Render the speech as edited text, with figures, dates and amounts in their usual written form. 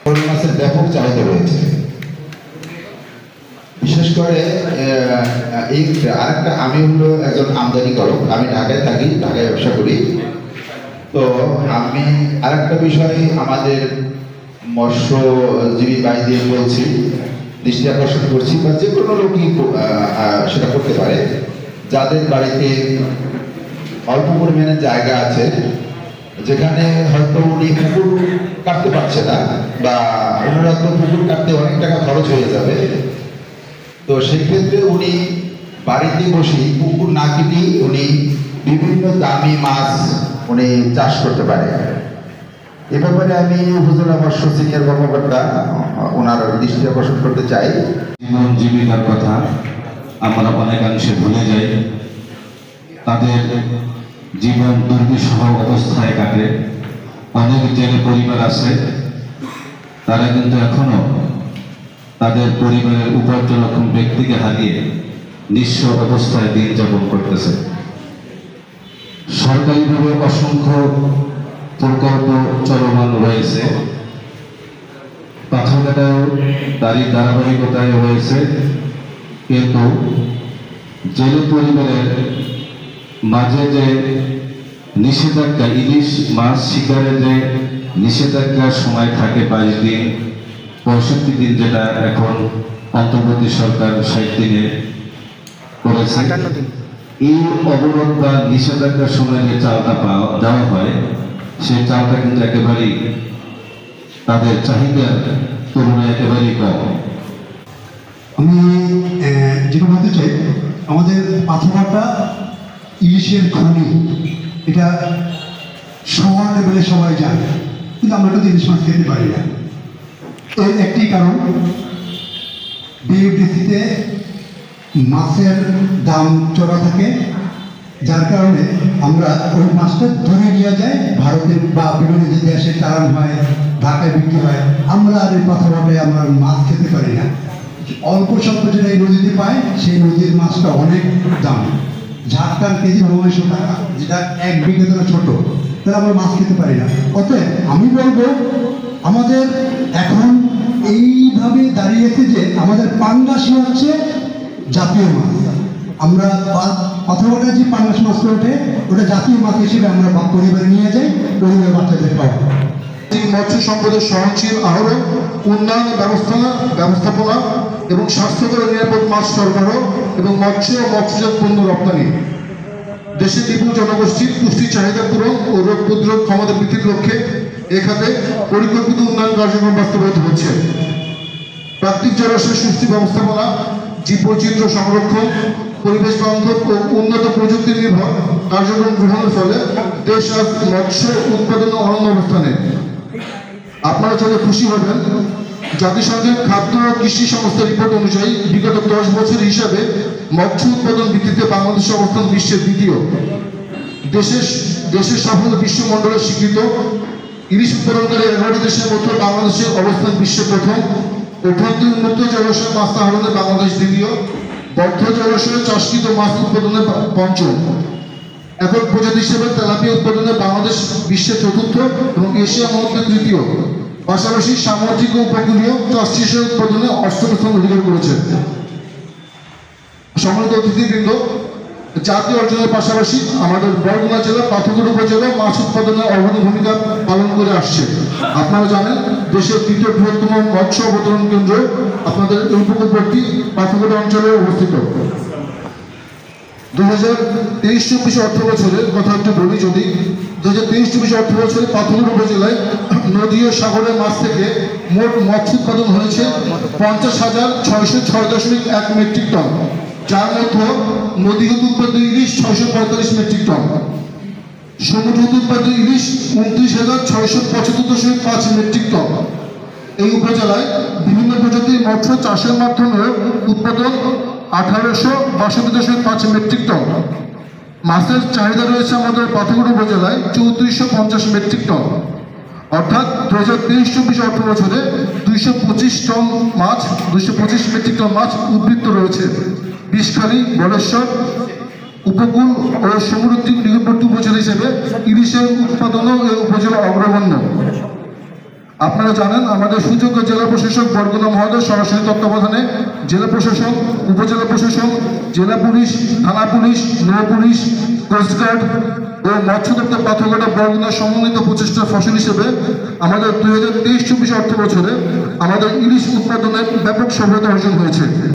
শোল মাছের ব্যাপক চাহিদা রয়েছে। বিশেষ করে এই আরেকটা, আমি হলো একজন আমদানিকারক, আমি ঢাকায় থাকি, ঢাকায় ব্যবসা করি। তো আমি আরেকটা বিষয় আমাদের মৎস্যজীবী ভাইদের বলছি, দৃষ্টি আকর্ষণ করছি, বা যে কোনো লোকই সেটা করতে পারে, যাদের বাড়িতে অল্প পরিমাণে জায়গা আছে, যেখানে হয়তো উনি পুকুর কাটতে পারছে না, বা ওনারা তো পুকুর কাটতে অনেক টাকা খরচ হয়ে যাবে, তো সেই ক্ষেত্রে উনি বাড়িতে বসেই পুকুর না কিনেই উনি বিভিন্ন দামি মাছ উনি চাষ করতে পারে। এ ব্যাপারে আমি উপজেলা মৎস্য সিনিয়র কর্মকর্তা ওনার দৃষ্টি আকর্ষণ করতে চাই। জীবন জীবিকার কথা আমরা অনেকাংশে ভুলে যাই। তাদের জীবন দুর্বিষহ অবস্থায় কাটে। অনেক জেলে পরিবার আছে, তারা কিন্তু এখনো তাদের পরিবারের উপার্জনক্ষম ব্যক্তিকে হারিয়ে নিঃস্ব অবস্থায় দিন যাপন করতেছে। সরকারিভাবে অসংখ্য প্রকল্প চলমান রয়েছে, পাথরঘাটাও তারই ধারাবাহিকতায় রয়েছে, কিন্তু জেলে পরিবারের মাঝে যে নিষেধাজ্ঞা, ইলিশ মাছ শিকারের যে নিষেধাজ্ঞার সময় থাকে 22 দিন, 65 দিন, যেটা এখন অন্তর্বর্তী সরকার 60 দিনে করেছে। এই অবরোধ বা নিষেধাজ্ঞার সময় যে চালটা দেওয়া হয়, সেই চালটা কিন্তু একেবারেই তাদের চাহিদার তুলনায় একেবারেই কম। আমি যেটা বলতে চাই, আমাদের পাথরঘাটা ইলিশের খনি, এটা শহর লেভেলে সবাই জানে, কিন্তু আমরা কিন্তু ইলিশ মাছ খেতে পারি না। এর একটি কারণ, বিএফডিসিতে মাছের দাম চড়া থাকে, যার কারণে আমরা ওই মাছটা ধরে নিয়ে যাই ভারতের বা বিভিন্ন যে দেশে চালান হয়, ঢাকায় বিক্রি হয়। আমরা আর এই পাথরঘাটায় আমরা মাছ খেতে পারি না। অল্প স্বল্প যেটা এই নদীতে পাই, সেই নদীর মাছটা অনেক দাম, ঝাড়টার কেজি 900 টাকা, যেটা 1 বিঘে ধরে ছোট, তাহলে আমরা মাছ খেতে পারি না। অতএব আমি বলবো, আমাদের এখন এইভাবে দাঁড়িয়েছে যে আমাদের পাঙ্গাসই হচ্ছে জাতীয় মাছ। আমরা পাথরঘাটায় যে পাঙ্গাস মাছটা ওঠে, ওটা জাতীয় মাছ হিসেবে আমরা পরিবারে নিয়ে যাই, পরিবারের বাচ্চাদের খাওয়া। মৎস্য সম্পদের সহনশীল আহরণ, উন্নয়ন ব্যবস্থাপনা এবং স্বাস্থ্যকর নিরাপদ মাছ সরবরাহ এবং মৎস্য ও মৎস্যজাত পণ্য রপ্তানি, দেশের বিপুল জনগোষ্ঠীর পুষ্টি চাহিদা পূরণ ও রোগ প্রতিরোধ ক্ষমতা বৃদ্ধির লক্ষ্যে এ খাতে পরিকল্পিত উন্নয়ন কার্যক্রম বাস্তবায়িত হচ্ছে। প্রাকৃতিক জলাশয় সুষ্ঠু ব্যবস্থাপনা, জীববৈচিত্র্য সংরক্ষণ, পরিবেশ বান্ধব ও উন্নত প্রযুক্তি নির্ভর কার্যক্রম গ্রহণের ফলে দেশ আজ মৎস্য উৎপাদনে অনন্য অবস্থানে। আপনারা চাইলে খুশি হবেন, জাতিসংঘের খাদ্য ও কৃষি সংস্থার রিপোর্ট অনুযায়ী বিগত 10 বছর হিসাবে মৎস্য উৎপাদন বৃদ্ধিতে বাংলাদেশের অবস্থান বিশ্বের দ্বিতীয়। দেশের সাফল্য বিশ্বমণ্ডলে স্বীকৃত। ইলিশ উৎপাদনকারী 11টি দেশের মধ্যে বাংলাদেশের অবস্থান বিশ্বের প্রথম। অভ্যন্তরীণ উন্মুক্ত জলাশয় মাছ আহরণে বাংলাদেশ দ্বিতীয়। বদ্ধ জলাশয়ে চাষকৃত মাছ উৎপাদনে পঞ্চম। একক প্রজাতি হিসেবে তেলাপিয়া উৎপাদনে বাংলাদেশ বিশ্বের চতুর্থ এবং এশিয়া মহাদেশে তৃতীয়। পাশাপাশি সামুদ্রিক ও উপকূলীয় চাষ উৎপাদনে 8ম স্থান অধিকার করেছে। সম্মানিত অতিথিবৃন্দ, জাতীয় অর্জনের পাশাপাশি আমাদের বরগুনা জেলা পাথরঘাটা উপজেলা মাছ উৎপাদনে অগ্রণী ভূমিকা পালন করে আসছে। আপনারা জানেন, দেশের দ্বিতীয় বৃহত্তম মৎস্য অবতরণ কেন্দ্র আপনাদের উপকূলবর্তী পাথরঘাটা অঞ্চলে অবস্থিত। 2023-24 অর্থ বছরের কথা একটু বলি, যদি 2023-24 অর্থ বছরে পাথরঘাটা উপজেলায় নদী ও সাগরের মাছ থেকে মোট মৎস্য উৎপাদন হয়েছে 50,606.1 মেট্রিক টন, যার মধ্যে নদীগত উৎপাদিত ইলিশ 645 মেট্রিক টন, সমুদ্রগত উৎপাদিত ইলিশ 29,675.5 মেট্রিক টন। এই উপজেলায় বিভিন্ন প্রজাতির মৎস্য চাষের মাধ্যমে উৎপাদন 1862.5 মেট্রিক টন। মাছের চাহিদা রয়েছে আমাদের পাথরঘাটা উপজেলায় 3450 মেট্রিক টন, অর্থাৎ 2023-24 অর্থ বছরে 225 মেট্রিক টন মাছ উদ্বৃত্ত রয়েছে। বিষখালী, বলেশ্বর উপকূল ও সমুদ্র নিকটবর্তী উপজেলা হিসেবে ইলিশের উৎপাদনও এই উপজেলা অগ্রগণ্য। আপনারা জানেন আমাদের সুযোগ্য জেলা প্রশাসক বরগুনা মহোদয় সরাসরি তত্ত্বাবধানে জেলা প্রশাসন, উপজেলা প্রশাসন, জেলা পুলিশ, থানা পুলিশ, নৌ পুলিশ, কোস্টগার্ড ও মৎস্য দপ্তর পাথরঘাটা বরগুনার সমন্বিত প্রচেষ্টার ফসল হিসেবে আমাদের 2023-24 অর্থ বছরে আমাদের ইলিশ উৎপাদনের ব্যাপক সফলতা অর্জন হয়েছে।